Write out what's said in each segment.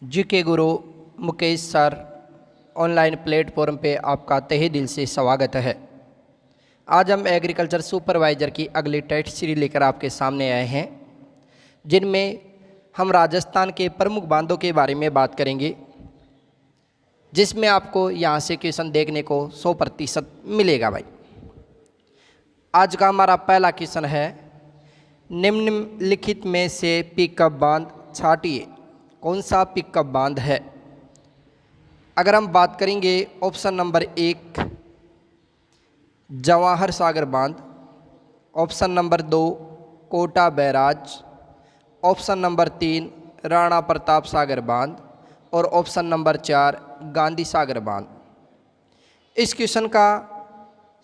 GK गुरु Mukesh sir online platform पे आपका तहे दिल से स्वागत है। आज हम एग्रीकल्चर सुपरवाइज़र की अगली टेस्ट सीरीज लेकर आपके सामने आए हैं, जिनमें हम राजस्थान के प्रमुख बांधों के बारे में बात करेंगे, जिसमें आपको यहाँ से क्वेश्चन देखने को 100% मिलेगा भाई। आज का हमारा पहला क्वेश्चन है, निम्नलिखित में से पिकअप बांध छाटिए, कौन सा पिकअप बांध है। अगर हम बात करेंगे ऑप्शन नंबर 1 जवाहर सागर बांध, option number 2 Kota barrage, option number 3 Rana Pratap Sagar बांध और ऑप्शन नंबर 4 गांधी सागर बांध। इस क्वेश्चन का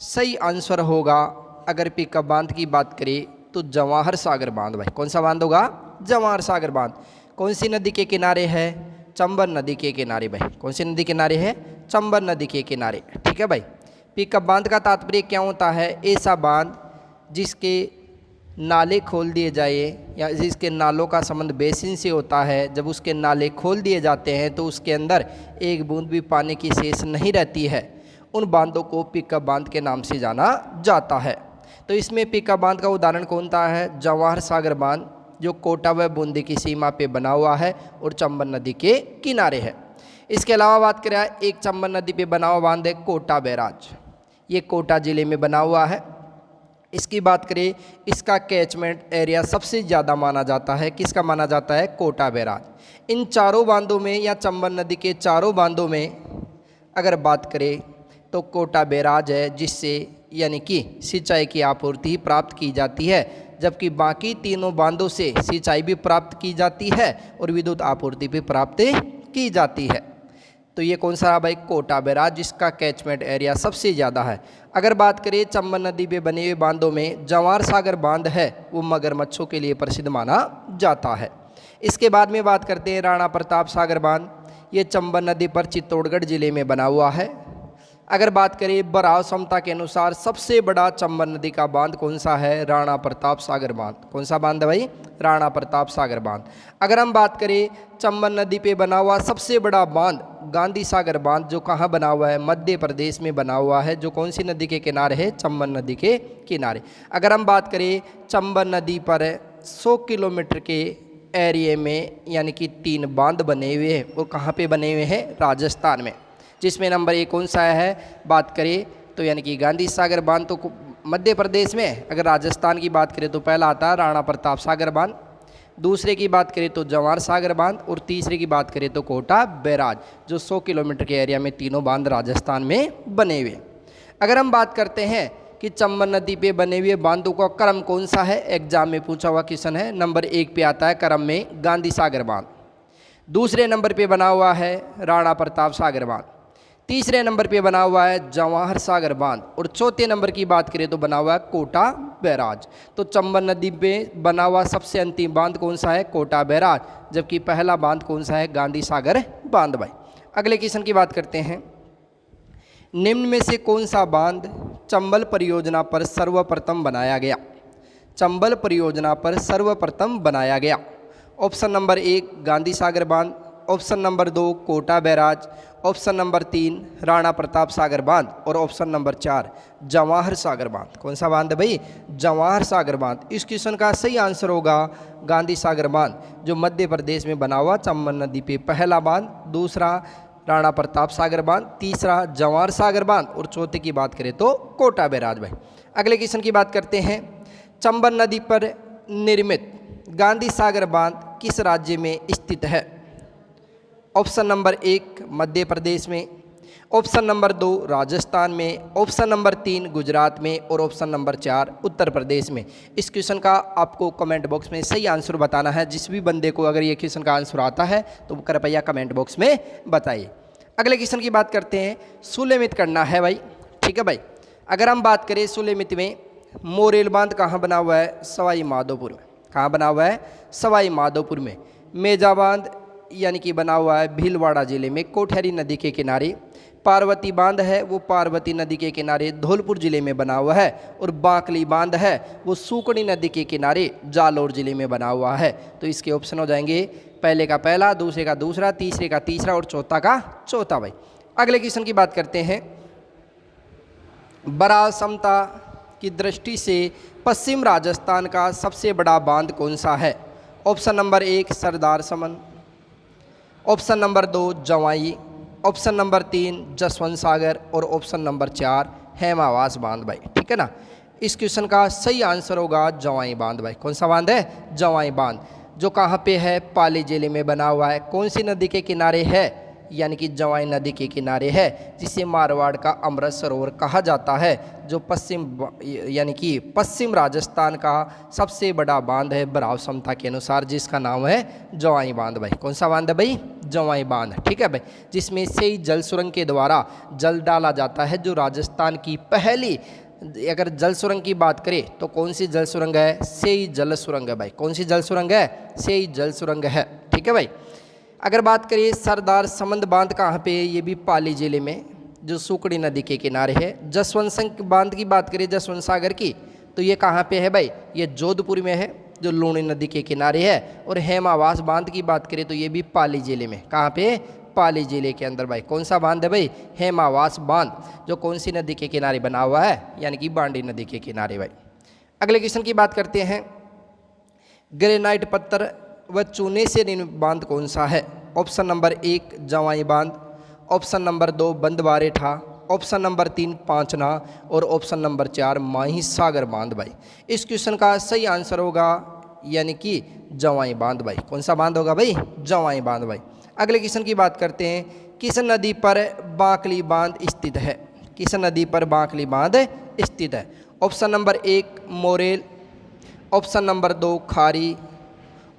सही आंसर होगा, अगर पिकअप बांध की बात करें तो जवाहर सागर बांध। भाई कौन सा बांध होगा? जवाहर सागर बांध। कौन सी नदी के किनारे है? चंबल नदी के किनारे। भाई कौन सी नदी किनारे है? चंबल नदी के किनारे। ठीक है भाई। पिकअप बांध का तात्पर्य क्या होता है? ऐसा बांध जिसके नाले खोल दिए जाए या जिसके नालों का संबंध बेसिन से होता है। जब उसके नाले खोल दिए जाते हैं तो उसके अंदर एक बूंद भी पानी की शेष नहीं रहती है। उन बांधों को पिकअप बांध के नाम से जाना जाता है। तो इसमें पिकअप बांध का उदाहरण कौन सा है? जवाहर सागर बांध, जो कोटा व बूंदी की सीमा पे बना हुआ है और चंबल नदी के किनारे है। इसके अलावा बात करें, एक चंबल नदी पे बना हुआ बांध है कोटा बैराज, ये कोटा ज़िले में बना हुआ है। इसकी बात करें, इसका कैचमेंट एरिया सबसे ज़्यादा माना जाता है। किसका माना जाता है? कोटा बैराज। इन चारों बांधों में या चंबल नदी के चारों बांधों में अगर बात करें तो कोटा बैराज है, जिससे यानी कि सिंचाई की आपूर्ति प्राप्त की जाती है, जबकि बाकी तीनों बांधों से सिंचाई भी प्राप्त की जाती है और विद्युत आपूर्ति भी प्राप्त की जाती है। तो ये कौन सा भाई? कोटा बैराज, जिसका कैचमेंट एरिया सबसे ज़्यादा है। अगर बात करें चंबल नदी पे बने हुए बांधों में, जवाहर सागर बांध है वो मगरमच्छों के लिए प्रसिद्ध माना जाता है। इसके बाद में बात करते हैं राणा प्रताप सागर बांध, ये चंबल नदी पर चित्तौड़गढ़ जिले में बना हुआ है। अगर बात करें बराव क्षमता के अनुसार सबसे बड़ा चंबल नदी का बांध कौन सा है? राणा प्रताप सागर बांध। कौन सा बांध है भाई? राणा प्रताप सागर बांध। अगर हम बात करें चंबल नदी पे बना हुआ सबसे बड़ा बांध गांधी सागर बांध, जो कहाँ बना हुआ है? मध्य प्रदेश में बना हुआ है। जो कौन सी नदी के किनारे है? चंबल नदी के किनारे। अगर हम बात करें चंबल नदी पर 100 किलोमीटर के एरिए में यानी कि 3 बांध बने हुए हैं। वो कहाँ पे बने हुए हैं? राजस्थान में। जिसमें नंबर 1 कौन सा है बात करें तो यानी कि गांधी सागर बांध तो मध्य प्रदेश में। अगर राजस्थान की बात करें तो पहला आता है राणा प्रताप सागर बांध, दूसरे की बात करें तो जवाहर सागर बांध और तीसरे की बात करें तो कोटा बैराज, जो 100 किलोमीटर के एरिया में तीनों बांध राजस्थान में बने हुए। अगर हम बात करते हैं कि चंबल नदी पे बने हुए बांधों का क्रम कौन सा है, एग्जाम में पूछा हुआ क्वेश्चन है। नंबर 1 पे आता है क्रम में गांधी सागर बांध, दूसरे नंबर पे बना हुआ है राणा प्रताप सागर बांध, तीसरे नंबर पे बना हुआ है जवाहर सागर बांध और चौथे नंबर की बात करें तो बना हुआ है कोटा बैराज। तो चंबल नदी पे बना हुआ सबसे अंतिम बांध कौन सा है? कोटा बैराज, जबकि पहला बांध कौन सा है? गांधी सागर बांध। भाई अगले क्वेश्चन की बात करते हैं, निम्न में से कौन सा बांध चंबल परियोजना पर सर्वप्रथम बनाया गया? चंबल परियोजना पर सर्वप्रथम बनाया गया। ऑप्शन नंबर 1 गांधी सागर बांध, option number 2 Kota barrage, option number 3 Rana Pratap Sagar बांध और ऑप्शन नंबर 4 जवाहर सागर बांध। कौन सा बांध है भाई? जवाहर सागर बांध। इस क्वेश्चन का सही आंसर होगा गांधी सागर बांध, जो मध्य प्रदेश में बना हुआ चंबल नदी पे पहला बांध, दूसरा राणा प्रताप सागर बांध, तीसरा जवाहर सागर बांध और चौथे की बात करें तो कोटा बैराज। भाई अगले क्वेश्चन की बात करते हैं, चंबल नदी पर निर्मित गांधी सागर बांध किस राज्य में स्थित है? ऑप्शन नंबर 1 मध्य प्रदेश में, ऑप्शन नंबर 2 राजस्थान में, ऑप्शन नंबर 3 गुजरात में और ऑप्शन नंबर 4 उत्तर प्रदेश में। इस क्वेश्चन का आपको कमेंट बॉक्स में सही आंसर बताना है। जिस भी बंदे को अगर ये क्वेश्चन का आंसर आता है तो कृपया कमेंट बॉक्स में बताइए। अगले क्वेश्चन की बात करते हैं, सुलेमित करना है भाई। ठीक है भाई। अगर हम बात करें सुलेमित में, मोरेल बांध कहाँ बना हुआ है? सवाई माधोपुर में। कहाँ बना हुआ है? सवाई माधोपुर में। मेजा बांध यानी कि बना हुआ है भीलवाड़ा जिले में कोठेरी नदी के किनारे। पार्वती बांध है वो पार्वती नदी के किनारे धौलपुर जिले में बना हुआ है। और बांकली बांध है वो सूकड़ी नदी के किनारे जालौर जिले में बना हुआ है। तो इसके ऑप्शन हो जाएंगे पहले का पहला, दूसरे का दूसरा, तीसरे का तीसरा और चौथा का चौथा भाई। अगले क्वेश्चन की बात करते हैं। बराह समता की दृष्टि से पश्चिम राजस्थान का सबसे बड़ा बांध कौन सा है? ऑप्शन नंबर 1 सरदार समन, ऑप्शन नंबर 2 जवाई, ऑप्शन नंबर 3 जसवंत सागर और ऑप्शन नंबर 4 हेमावास बांध भाई। ठीक है ना। इस क्वेश्चन का सही आंसर होगा जवाई बांध भाई। कौन सा बांध है? जवाई बांध, जो कहाँ पे है? पाली जिले में बना हुआ है। कौन सी नदी के किनारे है? यानी कि जवाई नदी के किनारे है, जिसे मारवाड़ का अमृत सरोवर कहा जाता है, जो यानी कि पश्चिम राजस्थान का सबसे बड़ा बांध है बराह समता के अनुसार, जिसका नाम है जवाई बांध भाई। कौन सा बांध है भाई? जवाई बांध। ठीक है भाई, जिसमें से ही जल सुरंग के द्वारा जल डाला जाता है, जो राजस्थान की पहली, अगर जल सुरंग की बात करें तो कौन सी जल सुरंग है? सेई जल सुरंग है भाई। कौन सी जल सुरंग है? सेई जल सुरंग है। ठीक है भाई। अगर बात करिए सरदार समंद बांध कहाँ पे है? ये भी पाली जिले में, जो सूकड़ी नदी के किनारे है। जसवंत बांध की बात करिए, जसवंत सागर की, तो ये कहाँ पे है भाई? ये जोधपुर में है, जो लूणी नदी के किनारे है। और हेमावास बांध की बात करें तो ये भी पाली जिले में। कहाँ पे? पाली जिले के अंदर भाई। कौन सा बांध है भाई? हेमावास बांध, जो कौन सी नदी के किनारे बना हुआ है? यानी कि बांडी नदी के किनारे भाई। अगले क्वेश्चन की बात करते हैं। ग्रेनाइट पत्थर व चूने से निर्मित बांध कौन सा है? ऑप्शन नंबर 1 जवाई बांध, ऑप्शन नंबर 2 बंदवारे ठा, ऑप्शन नंबर 3 पांचना और ऑप्शन नंबर 4 माही सागर बांध भाई। इस क्वेश्चन का सही आंसर होगा यानी कि जवाई बांध भाई। कौन सा बांध होगा भाई? जवाई बांध भाई। अगले क्वेश्चन की बात करते हैं। किस नदी पर बांकली बांध स्थित है? किस नदी पर बांकली बांध स्थित है? Option number 1 Morel, option number 2 खारी,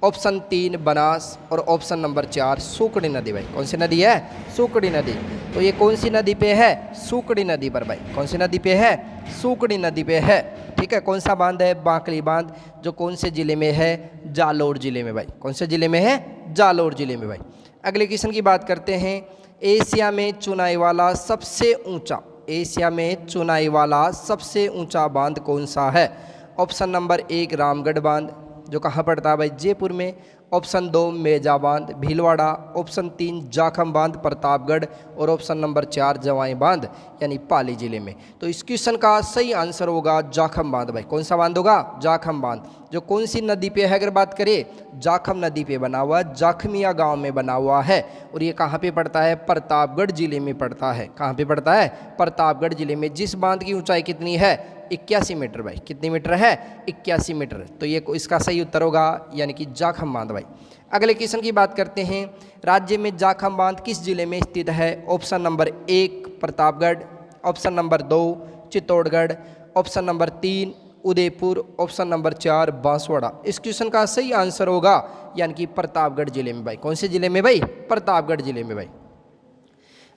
ऑप्शन 3 बनास और ऑप्शन नंबर 4 सूकड़ी नदी भाई। कौन सी नदी है? सूकड़ी नदी। तो ये कौन सी नदी पे है? सूकड़ी नदी पर भाई। कौन सी नदी पे है? सूकड़ी नदी पे है। ठीक है। कौन सा बांध है? बांकली बांध, जो कौन से जिले में है? जालौर जिले में भाई। कौन से जिले में है? जालौर जिले में भाई। अगले क्वेश्चन की बात करते हैं। एशिया में चुनाई वाला सबसे ऊंचा, एशिया में चुनाई वाला सबसे ऊंचा बांध कौन सा है? ऑप्शन नंबर 1 रामगढ़ बांध, जो कहाँ पड़ता है भाई? जयपुर में। ऑप्शन 2 मेजा बांध भीलवाड़ा, ऑप्शन 3 जाखम बांध प्रतापगढ़ और ऑप्शन नंबर 4 जवाई बांध यानी पाली जिले में। तो इस क्वेश्चन का सही आंसर होगा जाखम बांध भाई। कौन सा बांध होगा? जाखम बांध, जो कौन सी नदी पे है? अगर बात करें, जाखम नदी पे बना हुआ है, जाखमिया गांव में बना हुआ है। और ये कहाँ पे पड़ता है? प्रतापगढ़ जिले में पड़ता है। कहाँ पे पड़ता है? प्रतापगढ़ जिले में। जिस बांध की ऊंचाई कितनी है? 81 मीटर भाई। कितनी मीटर है? 81 मीटर। तो ये इसका सही उत्तर होगा यानी कि जाखम बांध भाई। अगले क्वेश्चन की बात करते हैं। राज्य में जाखम बांध किस जिले में स्थित है? Option number 1 Pratapgarh, option number 2 Chittorgarh, option number 3 Udaipur, option number 4 Banswara. इस क्वेश्चन का सही आंसर होगा यानी कि प्रतापगढ़ जिले में भाई। कौन से जिले में भाई? प्रतापगढ़ जिले में भाई।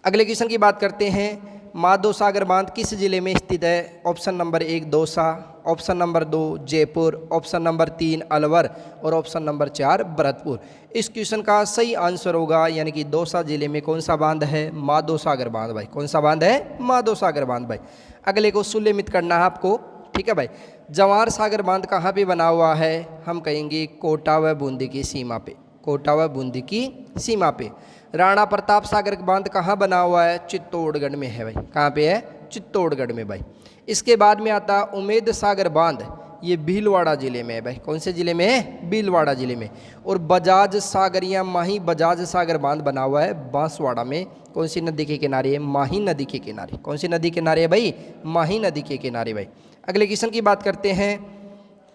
अगले क्वेश्चन की बात करते हैं। माधो सागर बांध किस जिले में स्थित है? Option number 1 Dausa, option number 2 Jaipur, option number 3 Alwar और ऑप्शन नंबर 4 भरतपुर। इस क्वेश्चन का सही आंसर होगा यानी कि दौसा जिले में कौन सा बांध है? माधो सागर बांध भाई। कौन सा बांध है? माधो सागर बांध भाई। अगले को सुलेमित करना है आपको। ठीक है भाई। जवार सागर बांध कहाँ पे बना हुआ है? हम कहेंगे कोटा व बूंदी की सीमा पे। कोटा व बूंदी की सीमा पे। राणा प्रताप सागर बांध कहाँ बना हुआ है? चित्तौड़गढ़ में है भाई। कहाँ पे है? चित्तौड़गढ़ में भाई। इसके बाद में आता उमेद सागर बांध, ये भीलवाड़ा जिले में है भाई। कौन से जिले में है? भीलवाड़ा जिले में। और बजाज सागर या माही बजाज सागर बांध बना हुआ है बांसवाड़ा में। कौन सी नदी के किनारे है? माही नदी के किनारे। कौन सी नदी के किनारे है भाई? माही नदी के किनारे भाई। अगले क्वेश्चन की बात करते हैं।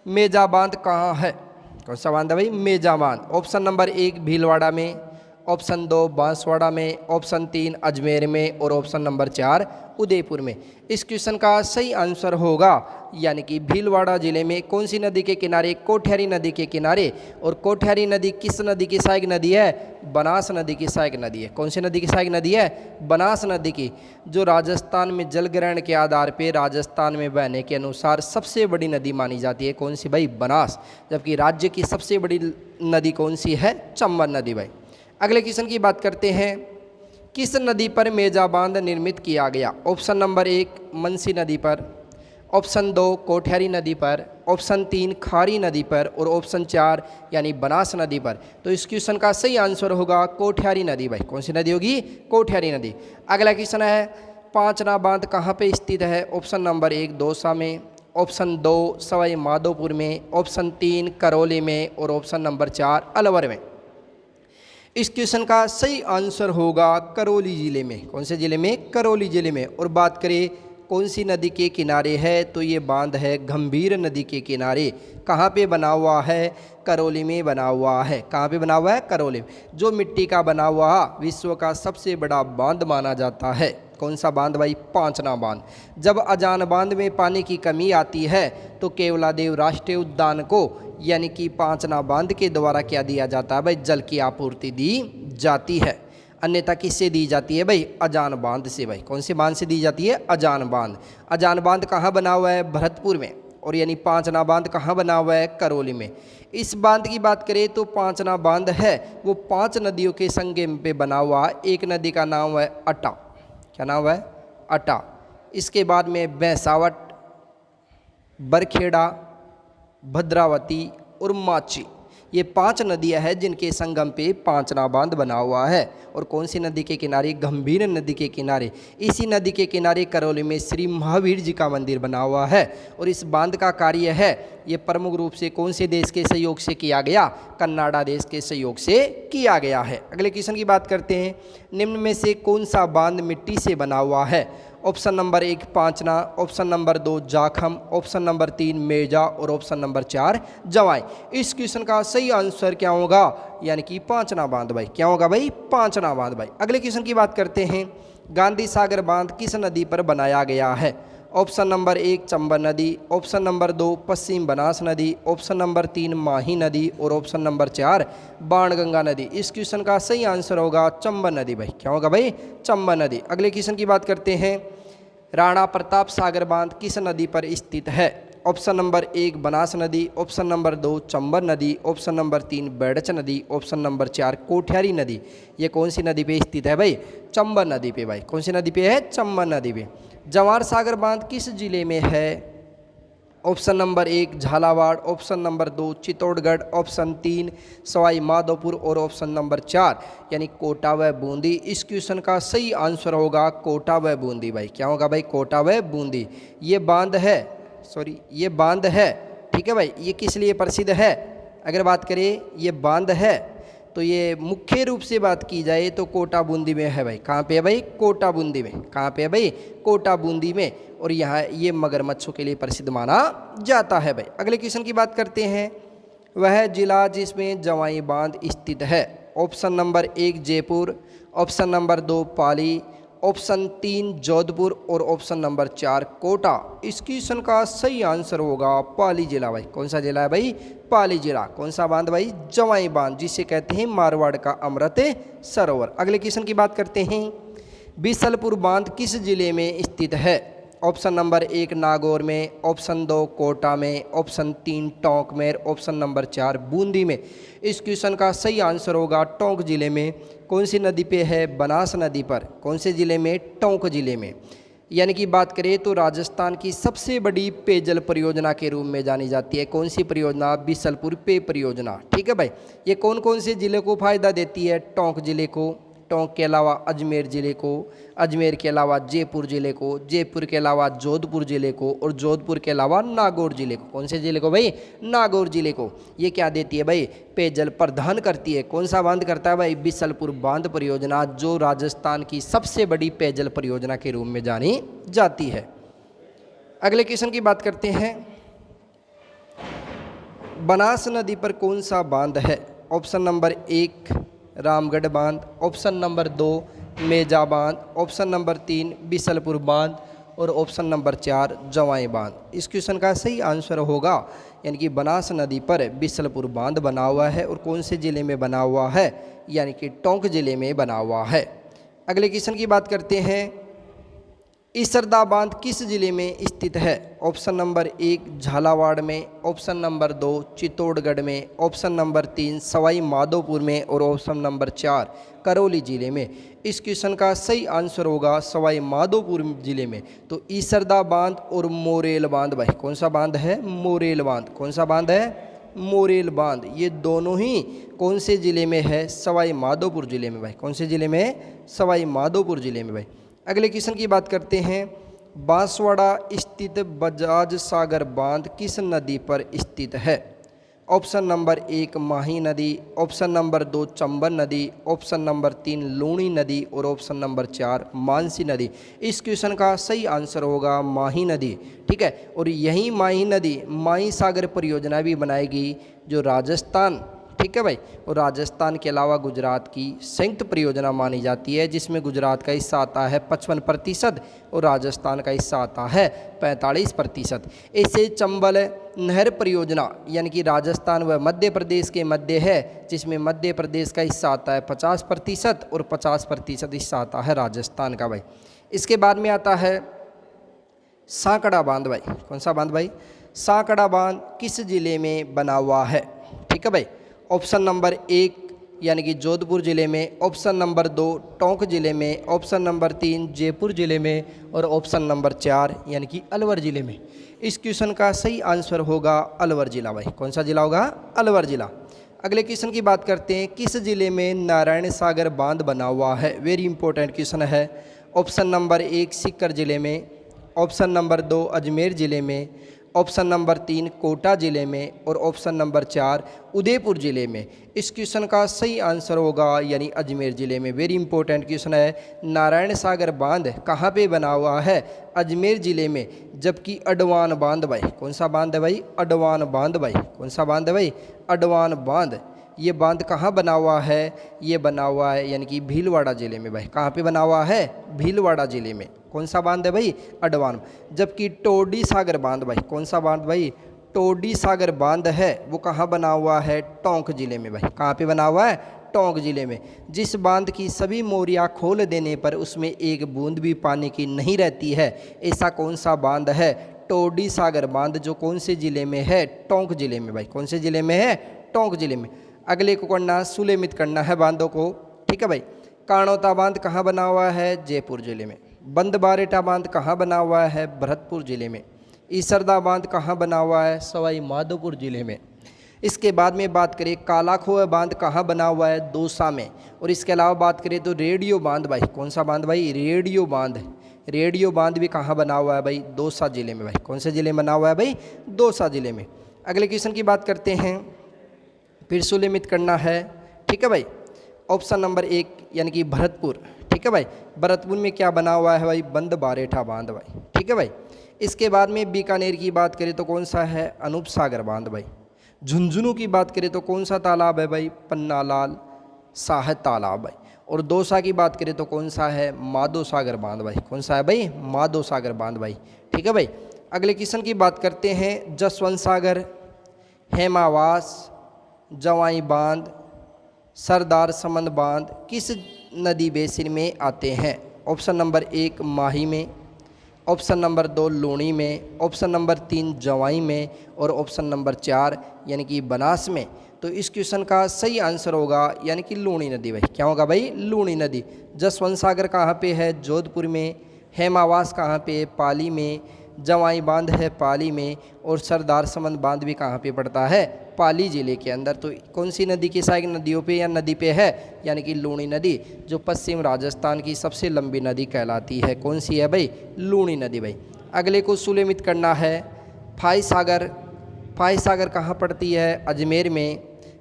मेजा बांध कहाँ है? कौन सा बांध है भाई? मेजा बांध। ऑप्शन नंबर 1 भीलवाड़ा में, ऑप्शन 2 बांसवाड़ा में, ऑप्शन 3 अजमेर में और ऑप्शन नंबर 4 उदयपुर में। इस क्वेश्चन का सही आंसर होगा यानी कि भीलवाड़ा जिले में। कौन सी नदी के किनारे? कोठेरी नदी के किनारे। और कोठेरी नदी किस नदी की सहायक नदी है? बनास नदी की सहायक नदी है। कौन सी नदी की सहायक नदी है? बनास नदी की, जो राजस्थान में जल ग्रहण के आधार पे राजस्थान में बहने के अनुसार सबसे बड़ी नदी मानी जाती है। कौन सी भाई? बनास। जबकि राज्य की सबसे बड़ी नदी कौन सी है? चंबल नदी भाई। अगले क्वेश्चन की बात करते हैं, किस नदी पर मेजा बांध निर्मित किया गया? ऑप्शन नंबर 1 मनसी नदी पर, ऑप्शन 2 कोठियारी नदी पर, ऑप्शन 3 खारी नदी पर और ऑप्शन 4 यानी बनास नदी पर। तो इस क्वेश्चन का सही आंसर होगा कोठियारी नदी। भाई कौन सी नदी होगी? कोठियारी नदी। अगला क्वेश्चन है, पांचना बांध कहाँ पे स्थित है? ऑप्शन नंबर 1 दौसा में, ऑप्शन 2 सवाई माधोपुर में, ऑप्शन 3 करौली में और ऑप्शन नंबर 4 अलवर में। इस क्वेश्चन का सही आंसर होगा करौली जिले में। कौन से जिले में? करौली जिले में। और बात करें कौन सी नदी के किनारे है, तो ये बांध है गंभीर नदी के किनारे। कहाँ पे बना हुआ है? करौली में बना हुआ है। कहाँ पे बना हुआ है? करौली में। जो मिट्टी का बना हुआ विश्व का सबसे बड़ा बांध माना जाता है। कौन सा बांध भाई? पांचना बांध। जब अजान बांध में पानी की कमी आती है तो केवलादेव राष्ट्रीय उद्यान को यानी कि पांचना बांध के द्वारा क्या दिया जाता है भाई? जल की आपूर्ति दी जाती है। अन्यथा किससे दी जाती है भाई? अजान बांध से। भाई कौन से बांध से दी जाती है? अजान बांध। अजान बांध कहाँ बना हुआ है? भरतपुर में। और यानी पांचना बांध कहाँ बना हुआ है? करौली में। इस बांध की बात करें तो पांचना बांध है वो 5 नदियों के संगम पे बना हुआ। एक नदी का नाम है अटा। क्या नाम है? अटा। इसके बाद में भैंसावट, बरखेड़ा, भद्रावती और माची, ये 5 नदियां हैं जिनके संगम पे पांचना बांध बना हुआ है। और कौन सी नदी के किनारे? गंभीर नदी के किनारे। इसी नदी के किनारे करौली में श्री महावीर जी का मंदिर बना हुआ है। और इस बांध का कार्य है ये प्रमुख रूप से कौन से देश के सहयोग से किया गया? कनाडा देश के सहयोग से किया गया है। अगले क्वेश्चन की बात करते हैं, निम्न में से कौन सा बांध मिट्टी से बना हुआ है? Option number 1 Panchna, option number 2 Jakham, option number 3 Meja और ऑप्शन नंबर 4 जवाई। इस क्वेश्चन का सही आंसर क्या होगा? यानी कि पांचना बांध। भाई क्या होगा भाई? पांचना बांध। भाई अगले क्वेश्चन की बात करते हैं, गांधी सागर बांध किस नदी पर बनाया गया है? ऑप्शन नंबर 1 चंबल नदी, ऑप्शन नंबर 2 पश्चिम बनास नदी, ऑप्शन नंबर 3 माही नदी और ऑप्शन नंबर 4 बाणगंगा नदी। इस क्वेश्चन का सही आंसर होगा चंबल नदी। भाई क्या होगा भाई? चंबल नदी। अगले क्वेश्चन की बात करते हैं, राणा प्रताप सागर बांध किस नदी पर स्थित है? ऑप्शन नंबर 1 बनास नदी, ऑप्शन नंबर 2 चंबल नदी, ऑप्शन नंबर 3 बेड़च नदी, ऑप्शन नंबर 4 कोठियारी नदी। ये कौन सी नदी पे स्थित है भाई? चंबल नदी पे। भाई कौन सी नदी पे है? चंबल नदी पे। जवाहर सागर बांध किस जिले में है? Option number 1 Jhalawar, option number 2 Chittorgarh, option 3 Sawai Madhopur और ऑप्शन नंबर 4 यानी कोटा व बूंदी। इस क्वेश्चन का सही आंसर होगा कोटा व बूंदी। भाई क्या होगा भाई? कोटा व बूंदी। ये बांध है, ये बांध है, ठीक है भाई। ये किस लिए प्रसिद्ध है? अगर बात करें ये बांध है तो ये मुख्य रूप से बात की जाए तो कोटा बूंदी में है। भाई कहाँ पे है भाई? कोटा बूंदी में। कहाँ पे है भाई? कोटा बूंदी में। और यहाँ ये मगरमच्छों के लिए प्रसिद्ध माना जाता है। भाई अगले क्वेश्चन की बात करते हैं, वह जिला जिसमें जवाई बांध स्थित है? Option number 1 Jaipur, option number 2 पाली, ऑप्शन 3 जोधपुर और ऑप्शन नंबर 4 कोटा। इस क्वेश्चन का सही आंसर होगा पाली जिला। भाई कौन सा जिला है भाई? पाली जिला। कौन सा बांध भाई? जवाई बांध, जिसे कहते हैं मारवाड़ का अमृत सरोवर। अगले क्वेश्चन की बात करते हैं, बीसलपुर बांध किस जिले में स्थित है? ऑप्शन नंबर 1 नागौर में, ऑप्शन 2 कोटा में, ऑप्शन 3 टोंक में, ऑप्शन नंबर 4 बूंदी में। इस क्वेश्चन का सही आंसर होगा टोंक जिले में। कौन सी नदी पे है? बनास नदी पर। कौन से जिले में? टोंक जिले में। यानी कि बात करें तो राजस्थान की सबसे बड़ी पेयजल परियोजना के रूप में जानी जाती है। कौन सी परियोजना? बीसलपुर पेय परियोजना। ठीक है भाई। ये कौन कौन से जिले को फायदा देती है? टोंक जिले को, टोंक के अलावा अजमेर जिले को, अजमेर के अलावा जयपुर जिले को, जयपुर के अलावा जोधपुर जिले को और जोधपुर के अलावा नागौर जिले को। कौन से जिले को भाई? नागौर जिले को। ये क्या देती है भाई? पेयजल प्रदान करती है। कौन सा बांध करता है भाई? बीसलपुर बांध परियोजना, जो राजस्थान की सबसे बड़ी पेयजल परियोजना के रूप में जानी जाती है। अगले क्वेश्चन की बात करते हैं, बनास नदी पर कौन सा बांध है? ऑप्शन नंबर 1 रामगढ़ बांध, ऑप्शन नंबर 2 मेजा बांध, ऑप्शन नंबर 3 बीसलपुर बांध और ऑप्शन नंबर 4 जवाई बांध। इस क्वेश्चन का सही आंसर होगा यानी कि बनास नदी पर बीसलपुर बांध बना हुआ है। और कौन से ज़िले में बना हुआ है? यानी कि टोंक ज़िले में बना हुआ है। अगले क्वेश्चन की बात करते हैं, ईसरदा बांध किस जिले में स्थित है? ऑप्शन नंबर 1 झालावाड़ में, ऑप्शन नंबर 2 चित्तौड़गढ़ में, ऑप्शन नंबर 3 सवाई माधोपुर में और ऑप्शन नंबर 4 करौली जिले में। इस क्वेश्चन का सही आंसर होगा सवाई माधोपुर जिले में। तो ईसरदा बांध और मोरेल बांध भाई, कौन सा बांध है? मोरेल बांध। कौन सा बांध है? मोरेल बांध। ये दोनों ही कौन से जिले में है? सवाई माधोपुर जिले में भाई। कौन से जिले में? सवाई माधोपुर जिले में भाई। अगले क्वेश्चन की बात करते हैं। बांसवाड़ा स्थित बजाज सागर बांध किस नदी पर स्थित है? ऑप्शन नंबर 1 माही नदी, ऑप्शन नंबर 2 चंबल नदी, ऑप्शन नंबर 3 लूणी नदी और ऑप्शन नंबर 4 मानसी नदी। इस क्वेश्चन का सही आंसर होगा माही नदी। ठीक है, और यही माही नदी माही सागर परियोजना भी बनाएगी जो राजस्थान, ठीक है भाई, और राजस्थान के अलावा गुजरात की संयुक्त परियोजना मानी जाती है, जिसमें गुजरात का हिस्सा आता है 55% और राजस्थान का हिस्सा आता है 45%। ऐसे चंबल नहर परियोजना यानी कि राजस्थान व मध्य प्रदेश के मध्य है, जिसमें मध्य प्रदेश का हिस्सा आता है 50% और 50% हिस्सा आता है राजस्थान का भाई। इसके बाद में आता है सांकड़ा बांध भाई। कौन सा बांध भाई? सांकड़ा बांध किस जिले में बना हुआ है? ठीक है भाई, ऑप्शन नंबर 1 यानी कि जोधपुर जिले में, ऑप्शन नंबर 2 टोंक जिले में, ऑप्शन नंबर 3 जयपुर जिले में और ऑप्शन नंबर 4 यानी कि अलवर जिले में। इस क्वेश्चन का सही आंसर होगा अलवर जिला भाई। कौन सा जिला होगा? अलवर जिला। अगले क्वेश्चन की बात करते हैं। किस जिले में नारायण सागर बांध बना हुआ है? वेरी इंपॉर्टेंट क्वेश्चन है। ऑप्शन नंबर 1 सीकर जिले में, ऑप्शन नंबर 2 अजमेर जिले में, ऑप्शन नंबर 3 कोटा जिले में और ऑप्शन नंबर 4 उदयपुर जिले में। इस क्वेश्चन का सही आंसर होगा यानी अजमेर जिले में। वेरी इंपॉर्टेंट क्वेश्चन है। नारायण सागर बांध कहाँ पे बना हुआ है? अजमेर जिले में। जबकि अडवान बांध भाई, कौन सा बांध है भाई? अडवान बांध भाई। कौन सा बांध है भाई? अडवान बांध। ये बांध कहाँ बना हुआ है? ये बना हुआ है यानी कि भीलवाड़ा जिले में भाई। कहाँ पे बना हुआ है? भीलवाड़ा जिले में। कौन सा बांध है भाई? अडवान। जबकि टोडी सागर बांध भाई, कौन सा बांध भाई? टोडी सागर बांध है, वो कहाँ बना हुआ है? टोंक जिले में भाई। कहाँ पे बना हुआ है? टोंक जिले में। जिस बांध की सभी मोरियां खोल देने पर उसमें एक बूंद भी पानी की नहीं रहती है, ऐसा कौन सा बांध है? टोडी सागर बांध, जो कौन से जिले में है? टोंक जिले में भाई। कौन से जिले में है? टोंक जिले में। अगले को करना, सुलेमित करना है बांधों को। ठीक है भाई। काणोता बांध कहाँ बना हुआ है? जयपुर जिले में। बंदबारेटा बांध कहाँ बना हुआ है? भरतपुर जिले में। ईसरदा बांध कहाँ बना हुआ है? सवाई माधोपुर जिले में। इसके बाद में बात करें काला खोह बांध कहाँ बना हुआ है? दौसा में। और इसके अलावा बात करें तो रेडियो बांध भाई, कौन सा बांध भाई? रेडियो बांध। रेडियो बांध भी कहाँ बना हुआ है भाई? दौसा जिले में भाई। कौन से जिले में बना हुआ है भाई? दौसा जिले में। अगले क्वेश्चन की बात करते हैं। फिर सुलेमित करना है। ठीक है भाई। ऑप्शन नंबर 1 यानी कि भरतपुर। ठीक है भाई। भरतपुर में क्या बना हुआ है भाई? बंदबारेठा बांध भाई। ठीक है भाई। इसके बाद में बीकानेर की बात करें तो कौन सा है? अनूप सागर बांध भाई। झुंझुनू की बात करें तो कौन सा तालाब है भाई? पन्नालाल साहब तालाब भाई। और दौसा की बात करें तो कौन सा है? माधो सागर बांध भाई। कौन सा है भाई? माधो सागर बांध भाई। ठीक है भाई। अगले क्वेश्चन की बात करते हैं। जसवंत सागर, हेमावास, जवाई बांध, सरदार समंद बांध किस नदी बेसिन में आते हैं? ऑप्शन नंबर 1 माही में, ऑप्शन नंबर 2 लूणी में, ऑप्शन नंबर 3 जवाई में और ऑप्शन नंबर 4 यानी कि बनास में। तो इस क्वेश्चन का सही आंसर होगा यानी कि लूणी नदी भाई। क्या होगा भाई? लूणी नदी। जसवंत सागर कहाँ पे है? जोधपुर में। हेमावास कहाँ पे है? पाली में। जवाई बांध है पाली में। और सरदार समंद बांध भी कहाँ पे पड़ता है? पाली जिले के अंदर। तो कौन सी नदी की सहायक नदियों पे या नदी पे है? यानी कि लूणी नदी, जो पश्चिम राजस्थान की सबसे लंबी नदी कहलाती है। कौन सी है भाई? लूणी नदी भाई। अगले को सुलेमित करना है। फाई सागर, फाई सागर कहाँ पड़ती है? अजमेर में।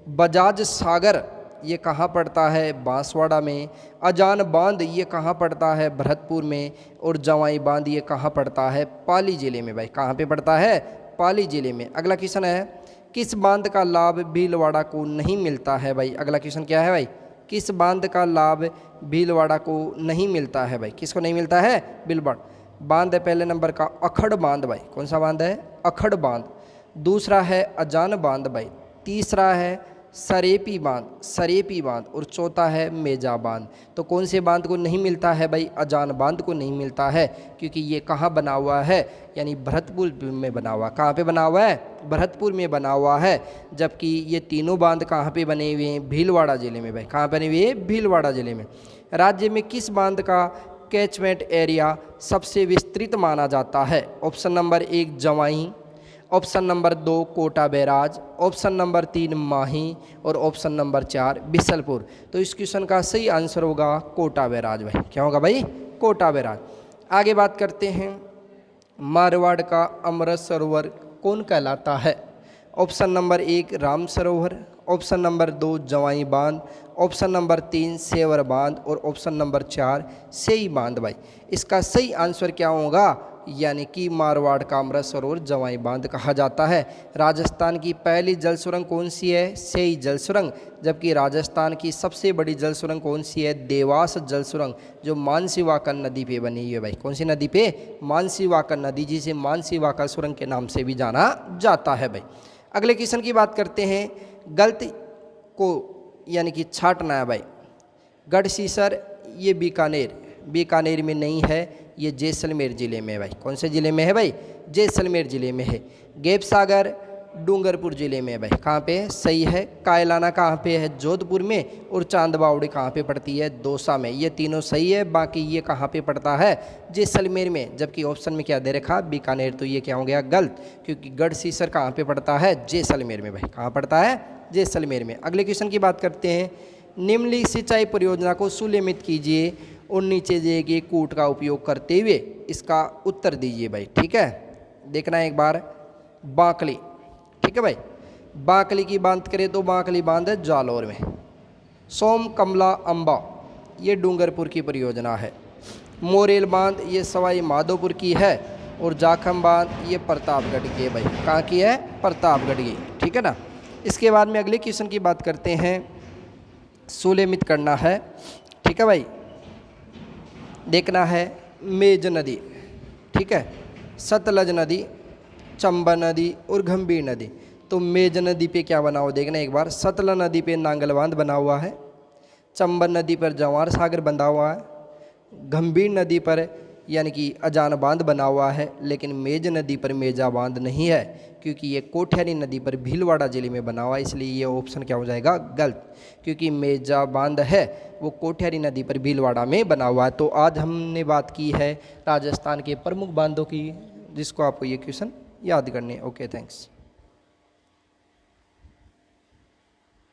बजाज सागर ये कहाँ पड़ता है? बांसवाड़ा में। अजान बांध ये कहाँ पड़ता है? भरतपुर में। और जवाई बांध ये कहाँ पड़ता है? पाली जिले में भाई। कहाँ पे पड़ता है? पाली जिले में। अगला क्वेश्चन है। किस बांध का लाभ भीलवाड़ा को नहीं मिलता है भाई? अगला क्वेश्चन क्या है भाई? किस बांध का लाभ भीलवाड़ा को नहीं मिलता है भाई? किसको नहीं मिलता है? भीलवाड़ा बांध है पहले नंबर का अखड़ बांध भाई। कौन सा बांध है? अखड़ बांध। दूसरा है अजान बांध भाई। तीसरा है सरेपी बांध, सरेपी बांध, और चौथा है मेजा बांध। तो कौन से बांध को नहीं मिलता है भाई? अजान बांध को नहीं मिलता है, क्योंकि ये कहाँ बना हुआ है? यानी भरतपुर में बना हुआ। कहाँ पे बना हुआ है? भरतपुर में बना हुआ है। जबकि ये तीनों बांध कहाँ पे बने हुए हैं? भीलवाड़ा ज़िले में भाई। कहाँ बने हुए हैं? भीलवाड़ा ज़िले में। राज्य में किस बांध का कैचमेंट एरिया सबसे विस्तृत माना जाता है? Option number 1 Jawai, option number 2 Kota barrage, option number 3 Mahi, और ऑप्शन नंबर 4 बिसलपुर। तो इस क्वेश्चन का सही आंसर होगा कोटा बैराज भाई। क्या होगा भाई? कोटा बैराज। आगे बात करते हैं, मारवाड़ का अमृत सरोवर कौन कहलाता है? ऑप्शन नंबर 1 राम सरोवर, ऑप्शन नंबर 2 जवाई बांध, ऑप्शन नंबर 3 सेवर बांध, और ऑप्शन नंबर 4 सेई बांध भाई। इसका सही आंसर क्या होगा? यानी कि मारवाड़ का अमृत सरोवर जवाई बांध कहा जाता है। राजस्थान की पहली जल सुरंग कौन सी है? सेई जल सुरंग। जबकि राजस्थान की सबसे बड़ी जल सुरंग कौन सी है? देवास जल सुरंग, जो मानसीवाकर नदी पे बनी हुई है भाई। कौन सी नदी पे? मानसीवाकर नदी, जिसे मानसीवाकर सुरंग के नाम से भी जाना जाता है भाई। अगले क्वेश्चन की बात करते हैं, गलती को यानी कि छाटना है भाई। गढ़सीसर ये बीकानेर, बीकानेर में नहीं है, ये जैसलमेर ज़िले में है भाई। कौन से ज़िले में है भाई? जैसलमेर ज़िले में है। गेप सागर डूंगरपुर ज़िले में है भाई। कहाँ पे है? सही है। कायलाना कहाँ पे है? जोधपुर में। और चांदबावड़ी कहाँ पे पड़ती है? दौसा में। ये तीनों सही है। बाकी ये कहाँ पे पड़ता है? जैसलमेर में। जबकि ऑप्शन में क्या दे रखा? बीकानेर। तो ये क्या हो गया? गलत, क्योंकि गढ़सीसर कहाँ पे पड़ता है? जैसलमेर में भाई। कहाँ पड़ता है? जैसलमेर में। अगले क्वेश्चन की बात करते हैं, निम्नलिखित सिंचाई परियोजना को सुनियमित कीजिए और नीचे दिए गए कूट का उपयोग करते हुए इसका उत्तर दीजिए भाई। ठीक है, देखना एक बार। बांकली, ठीक है भाई। बांकली की बात करें तो बांकली बांध है जालौर में। सोम कमला अम्बा ये डूंगरपुर की परियोजना है। मोरेल बांध ये सवाई माधोपुर की है। और जाखम बांध ये प्रतापगढ़ की है भाई। कहाँ की है? प्रतापगढ़ की। ठीक है ना। इसके बाद में अगले क्वेश्चन की बात करते हैं, सुनियमित करना है। ठीक है भाई। देखना है, मेज नदी, ठीक है, सतलज नदी, चंबा नदी और गंभीर नदी। तो मेज नदी पे क्या बना हुआ देखना एक बार। सतलज नदी पे नांगल बांध बना हुआ है। चंबा नदी पर जवार सागर बंधा हुआ है। गंभीर नदी पर यानी कि अजान बांध बना हुआ है। लेकिन मेज नदी पर मेजा बांध नहीं है, क्योंकि ये कोठियारी नदी पर भीलवाड़ा जिले में बना हुआ है। इसलिए ये ऑप्शन क्या हो जाएगा? गलत, क्योंकि मेजा बांध है वो कोठियारी नदी पर भीलवाड़ा में बना हुआ है। तो आज हमने बात की है राजस्थान के प्रमुख बांधों की, जिसको आपको ये क्वेश्चन याद करने। Okay, thanks.